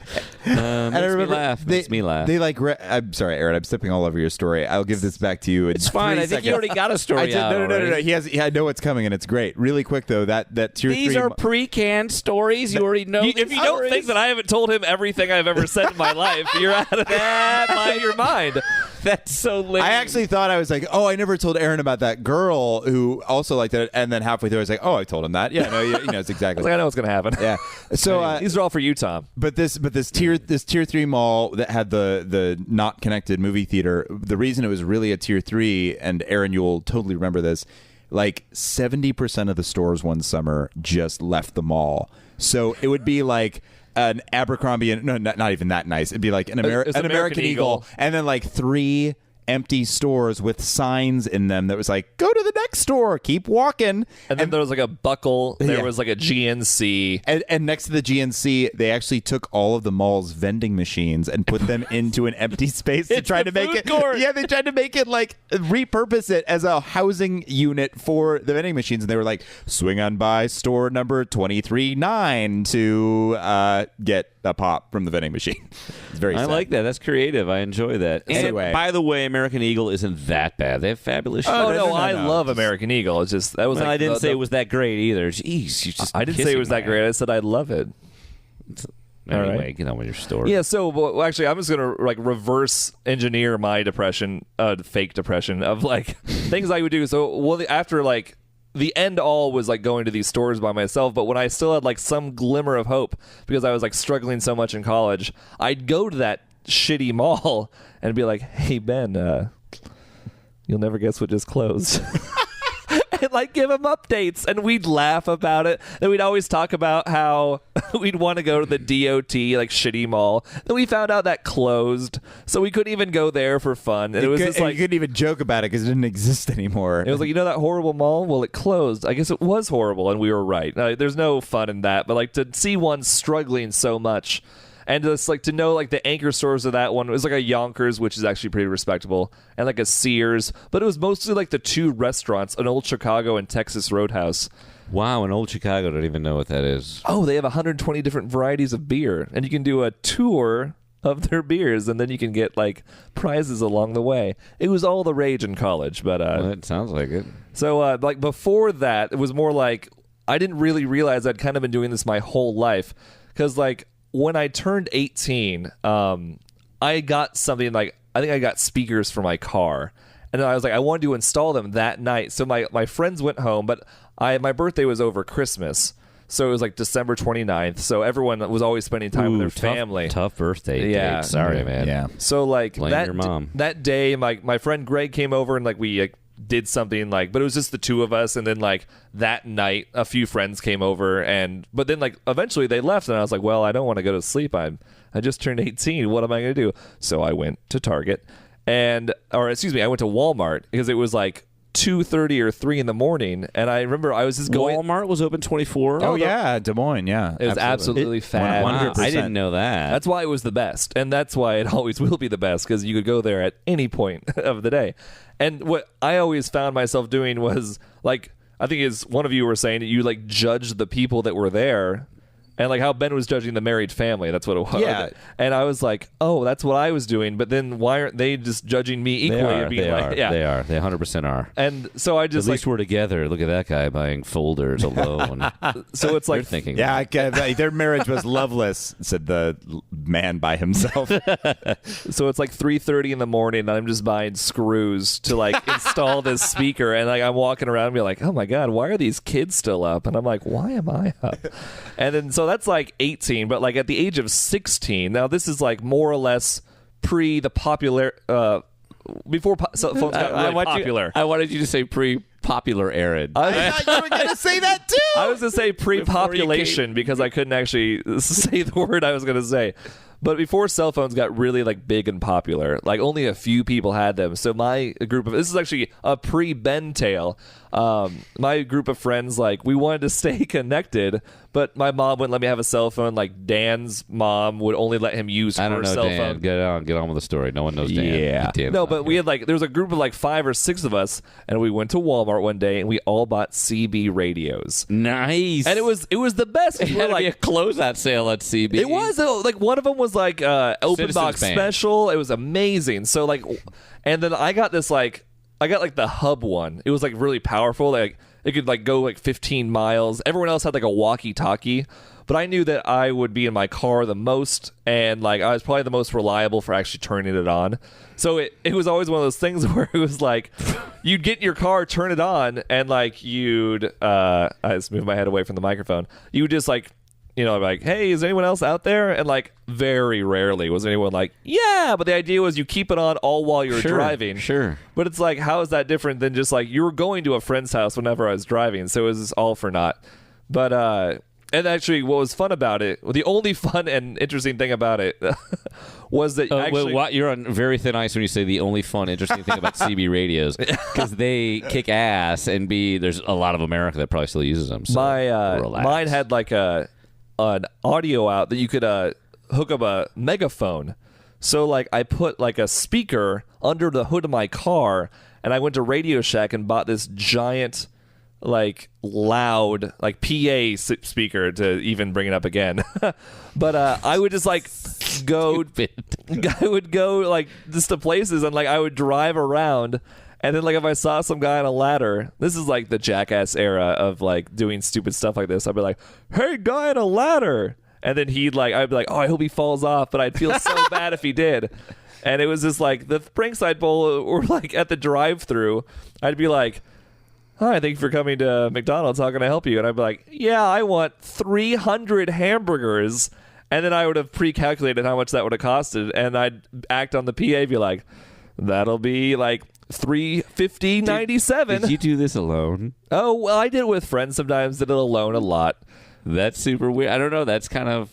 Speaker 3: And I
Speaker 4: Makes me
Speaker 3: remember
Speaker 4: laugh. Makes me laugh.
Speaker 3: They like. I'm sorry, Aaron. I'm stepping all over your story. I'll give this back to you.
Speaker 4: It's fine. I think you already got a story out.
Speaker 3: No.
Speaker 4: already.
Speaker 3: He has. I know what's coming, and it's great. Really quick though. That tier 3.
Speaker 4: These are pre-canned stories. You already know.
Speaker 2: If you don't think that I haven't told him everything I've ever said in my life, you're out of your mind.
Speaker 4: That's so lame.
Speaker 3: I actually thought I was like, oh, I never told Aaron about that girl who also liked it, and then halfway through I was like, oh, I told him that. Yeah, no, you know, it's
Speaker 2: I
Speaker 3: exactly.
Speaker 2: was like, I know what's going to happen.
Speaker 3: Yeah. So
Speaker 2: These are all for you, Tom.
Speaker 3: But this tier 3 mall that had the not connected movie theater, the reason it was really a tier 3, and Aaron, you'll totally remember this, like 70% of the stores one summer just left the mall. So it would be like an Abercrombie, no, not even that nice. It'd be like an American Eagle, and then like 3 empty stores with signs in them that was like, go to the next store, keep walking.
Speaker 2: And then there was like a Buckle. There
Speaker 3: Yeah.
Speaker 2: was like a GNC.
Speaker 3: And next to the GNC, they actually took all of the mall's vending machines and put them into an empty space to
Speaker 2: It's
Speaker 3: try
Speaker 2: the
Speaker 3: to make
Speaker 2: food
Speaker 3: it.
Speaker 2: court.
Speaker 3: Yeah, they tried to make it like repurpose it as a housing unit for the vending machines. And they were like, swing on by store number 23-9 to get a pop from the vending machine. It's very
Speaker 4: I
Speaker 3: sad.
Speaker 4: like that. That's creative. I enjoy that. And
Speaker 3: Anyway.
Speaker 4: by the way, American Eagle isn't that bad. They have fabulous.
Speaker 2: Oh,
Speaker 4: shit.
Speaker 2: no,
Speaker 3: no.
Speaker 2: I love American Eagle. It's just that was
Speaker 4: Well,
Speaker 2: like
Speaker 4: I didn't
Speaker 2: the-
Speaker 4: say it was that great either. Jeez, you just.
Speaker 2: I didn't say it was that
Speaker 4: kissing
Speaker 2: great. I said I love it.
Speaker 4: my-
Speaker 2: All
Speaker 4: Anyway,
Speaker 2: right.
Speaker 4: get on with your story.
Speaker 2: Yeah, so well, actually, I'm just gonna like reverse engineer my depression, fake depression of like things I would do. So, well, after like the end all was like going to these stores by myself, but when I still had like some glimmer of hope because I was like struggling so much in college, I'd go to that shitty mall and be like, "Hey Ben, you'll never guess what just closed." And like give him updates, and we'd laugh about it. Then we'd always talk about how we'd want to go to the DOT like shitty mall. Then we found out that closed, so we couldn't even go there for fun. And it was just
Speaker 3: and
Speaker 2: like
Speaker 3: you couldn't even joke about it because it didn't exist anymore.
Speaker 2: it was like, you know that horrible mall? Well, it closed. I guess it was horrible, and we were right. There's no fun in that, but like to see one struggling so much. And just like to know like the anchor stores of that one, it was like a Yonkers, which is actually pretty respectable, and like a Sears, but it was mostly like the 2 restaurants, an Old Chicago and Texas Roadhouse.
Speaker 4: Wow, in Old Chicago, don't even know what that is.
Speaker 2: Oh, they have 120 different varieties of beer, and you can do a tour of their beers, and then you can get like prizes along the way. It was all the rage in college, but
Speaker 4: Well, it sounds like it.
Speaker 2: so like before that, it was more like I didn't really realize I'd kind of been doing this my whole life, because like when I turned 18, I I got something like, I think I got speakers for my car. And I was like, I wanted to install them that night. So my friends went home, but my birthday was over Christmas. So it was like December 29th. So everyone was always spending time with their family.
Speaker 4: Tough birthday
Speaker 2: Yeah.
Speaker 4: date. Sorry, man.
Speaker 3: Yeah.
Speaker 2: So like
Speaker 4: Blame
Speaker 2: that
Speaker 4: your mom.
Speaker 2: that day, my friend Greg came over and like we did something like, but it was just the two of us. And then like that night, a few friends came over, but then like eventually they left, and I was like, well, I don't want to go to sleep. I just turned 18. What am I going to do? So I went to Target I went to Walmart because it was like 2:30 or 3 in the morning, and I remember I was just going.
Speaker 4: Walmart was open 24.
Speaker 3: Oh yeah, Des Moines. Yeah,
Speaker 2: It was absolutely fab.
Speaker 4: Wow,
Speaker 3: 100%.
Speaker 4: I didn't know that.
Speaker 2: That's why it was the best, and that's why it always will be the best, because you could go there at any point of the day. And what I always found myself doing was like, I think is one of you were saying that you like judged the people that were there. And like how Ben was judging the married family, that's what it was.
Speaker 3: Yeah.
Speaker 2: And I was like, oh, that's what I was doing. But then why aren't they just judging me equally? and being
Speaker 4: They
Speaker 2: like,
Speaker 4: are.
Speaker 2: Yeah.
Speaker 4: They are. They 100% are.
Speaker 2: And so I just
Speaker 4: At least we're together. Look at that guy buying folders alone.
Speaker 2: so it's
Speaker 4: They're
Speaker 2: like
Speaker 4: thinking.
Speaker 3: Yeah, their marriage was loveless, said the man by himself.
Speaker 2: So it's like 3:30 in the morning, and I'm just buying screws to like install this speaker, and like I'm walking around and be like, oh my god, why are these kids still up? And I'm like, why am I up? And then so that's like 18, but like at the age of 16, now this is like more or less pre the popular before cell phones got really popular.
Speaker 4: I wanted you to say pre-popular Aaron.
Speaker 3: I thought you were going to say that too.
Speaker 2: I was going to say pre-population because I couldn't actually say the word I was going to say. But before cell phones got really like big and popular, like only a few people had them. So my group of, this is actually a pre-Ben tale. My group of friends, like we wanted to stay connected, but my mom wouldn't let me have a cell phone. Like Dan's mom would only let him use
Speaker 4: I
Speaker 2: her
Speaker 4: don't know,
Speaker 2: cell
Speaker 4: Dan.
Speaker 2: phone.
Speaker 4: Get on with the story. No one knows Dan.
Speaker 3: Yeah.
Speaker 4: Dan's
Speaker 2: No,
Speaker 4: not
Speaker 2: but we
Speaker 4: here.
Speaker 2: had like, there was a group of like 5 or 6 of us, and we went to Walmart one day and we all bought CB radios.
Speaker 4: Nice.
Speaker 2: And it was the best.
Speaker 4: It
Speaker 2: We were
Speaker 4: had to be a
Speaker 2: like,
Speaker 4: closeout sale at CB.
Speaker 2: it was like one of them was like open
Speaker 4: Citizens
Speaker 2: box
Speaker 4: Band.
Speaker 2: special. It was amazing. So like, and then I got the hub one. It was like really powerful. Like it could like go like 15 miles. Everyone else had like a walkie-talkie, but I knew that I would be in my car the most, and like I was probably the most reliable for actually turning it on. So it was always one of those things where it was like you'd get in your car, turn it on, and like you'd I just moved my head away from the microphone. You would just like, you know, like, hey, is anyone else out there? And like very rarely was anyone like, yeah. But the idea was you keep it on all while you're driving.
Speaker 4: Sure.
Speaker 2: But it's like, how is that different than just like you were going to a friend's house whenever I was driving? So it was all for naught. But and actually, what was fun about it, the only fun and interesting thing about it was that actually,
Speaker 4: You're on very thin ice when you say the only fun, interesting thing about CB radios, because they kick ass, and there's a lot of America that probably still uses them. So relax.
Speaker 2: mine had like an audio out that you could hook up a megaphone. So like I put like a speaker under the hood of my car, and I went to Radio Shack and bought this giant, like loud, like PA speaker, to even bring it up again. But I would just like go, I would go like just to places, and like I would drive around. And then, like, if I saw some guy on a ladder, this is like the Jackass era of like doing stupid stuff like this. I'd be like, "Hey, guy on a ladder," and then I'd be like, "Oh, I hope he falls off," but I'd feel so bad if he did. And it was just like the pranks I'd pull, or like at the drive-through, I'd be like, "Hi, thank you for coming to McDonald's. How can I help you?" And I'd be like, "Yeah, I want 300 hamburgers." And then I would have pre-calculated how much that would have costed, and I'd act on the PA, be like, "That'll be like $350.97."
Speaker 4: Did you do this alone?
Speaker 2: Oh, well, I did it with friends sometimes. Did it alone a lot.
Speaker 4: That's super weird. I don't know. That's kind of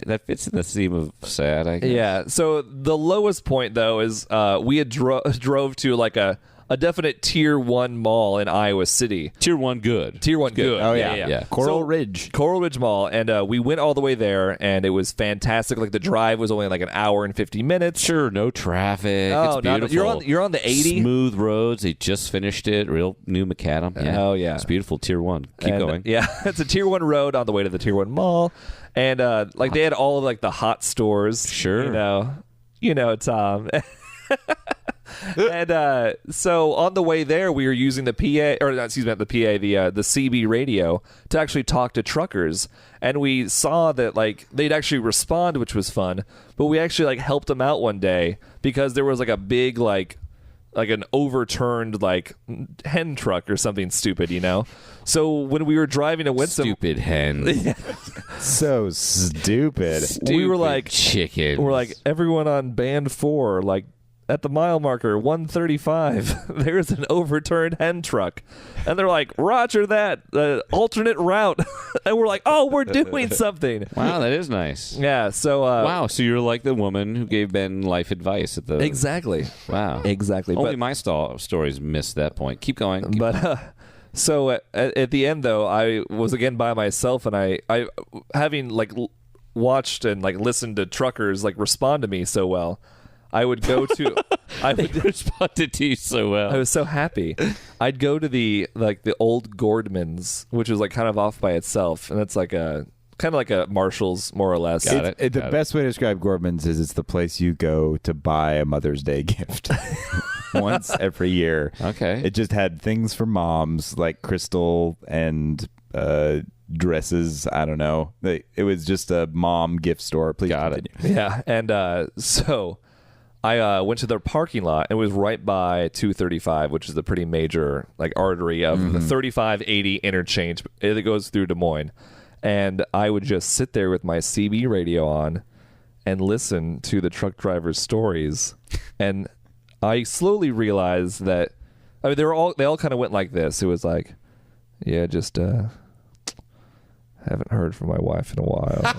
Speaker 4: that fits in the theme of sad, I guess.
Speaker 2: Yeah. So the lowest point though is we had drove to like a definite tier 1 mall in Iowa City.
Speaker 4: Tier 1 good.
Speaker 2: Tier 1 good.
Speaker 3: Oh yeah,
Speaker 4: yeah.
Speaker 3: Coral
Speaker 2: So,
Speaker 3: Ridge.
Speaker 2: Coral Ridge Mall, and we went all the way there, and it was fantastic. Like the drive was only like an hour and 50 minutes.
Speaker 4: Sure, no traffic.
Speaker 2: Oh,
Speaker 4: It's beautiful.
Speaker 2: you're on the 80.
Speaker 4: Smooth roads. They just finished it. Real new macadam. Yeah.
Speaker 2: Oh, yeah.
Speaker 4: It's beautiful. Tier 1. Keep
Speaker 2: And,
Speaker 4: going.
Speaker 2: Yeah, it's a tier 1 road on the way to the tier 1 mall, and like they had all of like the hot stores.
Speaker 4: Sure.
Speaker 2: You know, Tom. And so on the way there, we were using the PA, or excuse me, not the PA, the CB radio to actually talk to truckers. And we saw that like they'd actually respond, which was fun. But we actually like helped them out one day because there was like a big like an overturned like hen truck or something stupid, you know. So when we were driving to Winston,
Speaker 4: Stupid hen.
Speaker 3: So stupid.
Speaker 2: we were like
Speaker 4: chicken.
Speaker 2: We're like, everyone on band 4, like at the mile marker 135, there's an overturned hen truck. And they're like, roger that, alternate route. And we're like, oh, we're doing something.
Speaker 4: Wow, that is nice.
Speaker 2: Yeah, so...
Speaker 4: wow, so you're like the woman who gave Ben life advice at the...
Speaker 2: Exactly.
Speaker 4: Wow.
Speaker 2: Exactly.
Speaker 4: Only my stories missed that point. Keep going.
Speaker 2: So at the end, though, I was again by myself, and I having like watched and like listened to truckers like respond to me so well, I would go to.
Speaker 4: They responded to you so well.
Speaker 2: I was so happy. I'd go to the old Gordman's, which is like kind of off by itself, and it's like a kind of like a Marshall's, more or less.
Speaker 3: The best way to describe Gordman's is it's the place you go to buy a Mother's Day gift. Once every year.
Speaker 4: Okay.
Speaker 3: It just had things for moms like crystal and dresses. I don't know. It was just a mom gift store. Please continue.
Speaker 2: Yeah. And so I went to their parking lot. It was right by 235, which is a pretty major like artery of the 3580 interchange. It goes through Des Moines. And I would just sit there with my CB radio on and listen to the truck drivers' stories. And I slowly realized that, I mean, they all kind of went like this. It was like, yeah, just haven't heard from my wife in a while.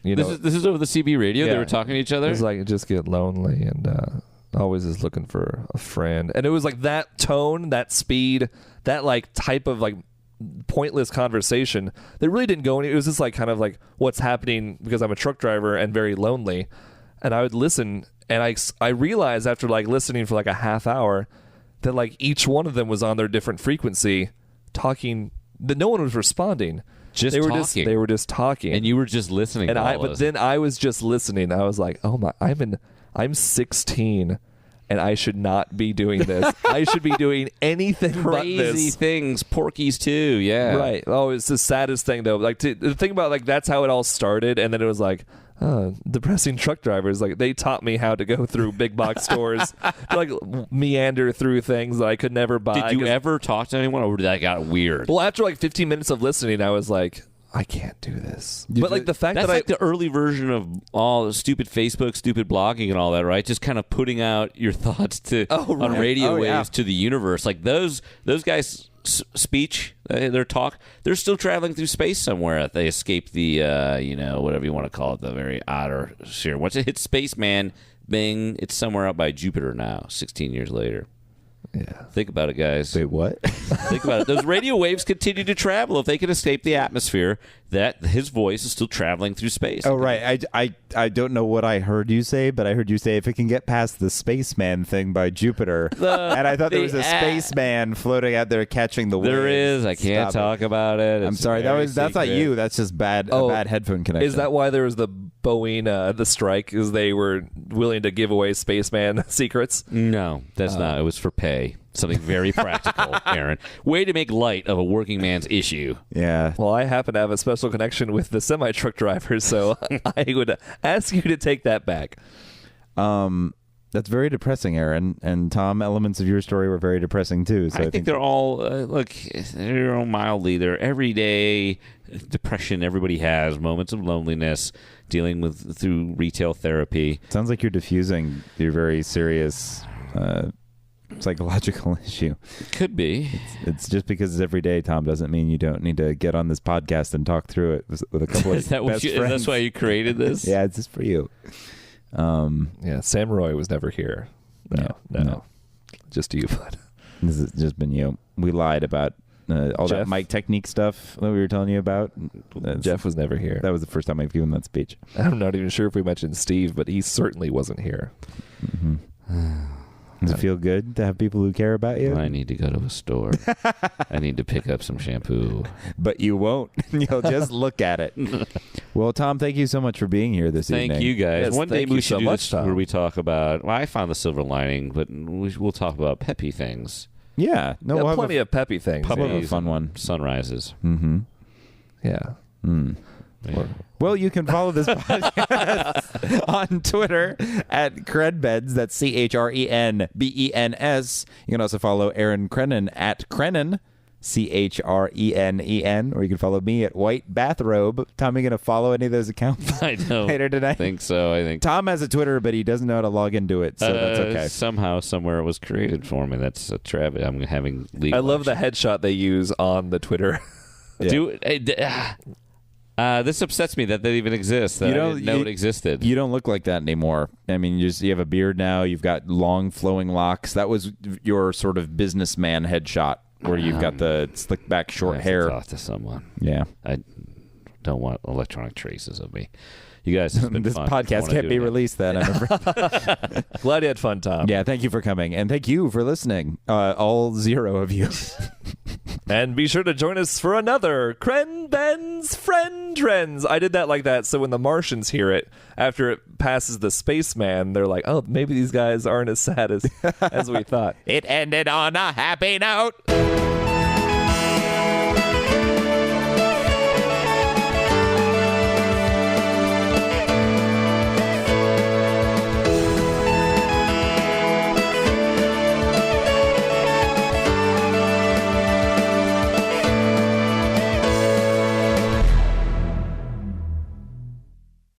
Speaker 2: You know,
Speaker 4: this is over the CB radio.
Speaker 2: Yeah.
Speaker 4: They were talking to each other.
Speaker 2: It was like, just get lonely and always is looking for a friend. And it was like that tone, that speed, that like type of like pointless conversation that really didn't go any. It was just like kind of like what's happening because I'm a truck driver and very lonely. And I would listen. And I realized after like listening for like a half hour that like each one of them was on their different frequency talking, that no one was responding. They were just talking.
Speaker 4: And you were just listening.
Speaker 2: But then I was just listening. I was like, oh my, I'm 16 and I should not be doing this. I should be doing anything
Speaker 4: crazy
Speaker 2: but this.
Speaker 4: things. Porkies too. Yeah.
Speaker 2: Right. Oh, it's the saddest thing though. Like to think about like that's how it all started. And then it was like, depressing truck drivers, like they taught me how to go through big box stores, to, like meander through things that I could never buy.
Speaker 4: Did you ever talk to anyone, or that got weird?
Speaker 2: Well, after like 15 minutes of listening, I was like, I can't do this. But like the fact
Speaker 4: that's
Speaker 2: that
Speaker 4: like the early version of all the stupid Facebook, stupid blogging, and all that, right? Just kind of putting out your thoughts on radio waves to the universe. Like those guys. Speech, their talk, they're still traveling through space somewhere. They escaped the, whatever you want to call it, the very outer sphere. Once it hits space, man, bing, it's somewhere out by Jupiter now, 16 years later.
Speaker 2: Yeah.
Speaker 4: Think about it, guys.
Speaker 3: Wait, what?
Speaker 4: Think about it. Those radio waves continue to travel. If they can escape the atmosphere, that his voice is still traveling through space.
Speaker 3: Oh, right. I don't know what I heard you say, but I heard you say if it can get past the spaceman thing by Jupiter. And I thought there was a spaceman floating out there catching the waves.
Speaker 4: There is. I can't talk about it.
Speaker 3: I'm sorry. That's not you. That's just a bad headphone connection.
Speaker 2: Is that why there was the Boeing the strike? Is they were willing to give away spaceman secrets?
Speaker 4: No, that's not. It was for pay. Something very practical, Aaron. Way to make light of a working man's issue.
Speaker 3: Yeah.
Speaker 2: Well, I happen to have a special connection with the semi-truck drivers, so I would ask you to take that back.
Speaker 3: That's very depressing, Aaron. And Tom, elements of your story were very depressing too. So
Speaker 4: I think they're all they're all mildly. They're everyday depression everybody has, moments of loneliness, dealing with through retail therapy.
Speaker 3: Sounds like you're diffusing your very serious psychological issue.
Speaker 4: Could be.
Speaker 3: It's just because it's every day, Tom, doesn't mean you don't need to get on this podcast and talk through it with a couple of best friends.
Speaker 4: That's why you created this?
Speaker 3: Yeah, it's just for you.
Speaker 2: Yeah, Sam Roy was never here. No. Just you, bud.
Speaker 3: This has just been you. We lied about all
Speaker 2: Jeff?
Speaker 3: that mic technique stuff that we were telling you about.
Speaker 2: Jeff was never here.
Speaker 3: That was the first time I've given that speech.
Speaker 2: I'm not even sure if we mentioned Steve, but he certainly wasn't here.
Speaker 3: Mm-hmm. Does it feel good to have people who care about you?
Speaker 4: I need to go to a store. I need to pick up some shampoo.
Speaker 3: But you won't. You'll just look at it. Well, Tom, thank you so much for being here this evening.
Speaker 4: Thank you, guys.
Speaker 2: Yes,
Speaker 4: One day
Speaker 2: thank
Speaker 4: we
Speaker 2: you
Speaker 4: should
Speaker 2: so
Speaker 4: do
Speaker 2: much,
Speaker 4: this
Speaker 2: Tom.
Speaker 4: where we talk about. Well, I found the silver lining, but we'll talk about peppy things.
Speaker 3: Yeah. No,
Speaker 2: Yeah,
Speaker 3: we'll have
Speaker 2: plenty of peppy things.
Speaker 3: we'll have a
Speaker 4: Puppies
Speaker 3: fun
Speaker 4: and
Speaker 3: one.
Speaker 4: Sunrises.
Speaker 3: Mm-hmm.
Speaker 2: Yeah.
Speaker 3: Well, you can follow this podcast on Twitter at ChrenBen's. That's ChrenBens. You can also follow Aaron Crennan at Crennan, ChrenEN, or you can follow me at White Bathrobe. Tom, are you going to follow any of those accounts
Speaker 4: I don't
Speaker 3: later tonight?
Speaker 4: think so. I think
Speaker 3: Tom has a Twitter, but he doesn't know how to log into it, so that's okay.
Speaker 4: Somehow, somewhere, it was created for me. That's a travesty. I'm having legal.
Speaker 2: I love the headshot they use on the Twitter.
Speaker 3: Yeah.
Speaker 4: This upsets me that even exists. That I didn't know it existed.
Speaker 3: You don't look like that anymore. I mean, you have a beard now. You've got long flowing locks. That was your sort of businessman headshot, where you've got the slick back short
Speaker 4: I have to
Speaker 3: hair.
Speaker 4: talk to someone.
Speaker 3: Yeah.
Speaker 4: I don't want electronic traces of me. You guys, it's been
Speaker 3: This
Speaker 4: fun. I
Speaker 3: podcast
Speaker 4: wanna
Speaker 3: can't
Speaker 4: do
Speaker 3: be
Speaker 4: it again.
Speaker 3: released then, I'm afraid.
Speaker 2: Glad you had fun, Tom.
Speaker 3: Yeah, thank you for coming. And thank you for listening. All 0 of you.
Speaker 2: And be sure to join us for another ChrenBen's Friend Trends. I did that like that, so when the Martians hear it, after it passes the spaceman, they're like, oh, maybe these guys aren't as sad as we thought.
Speaker 3: It ended on a happy note.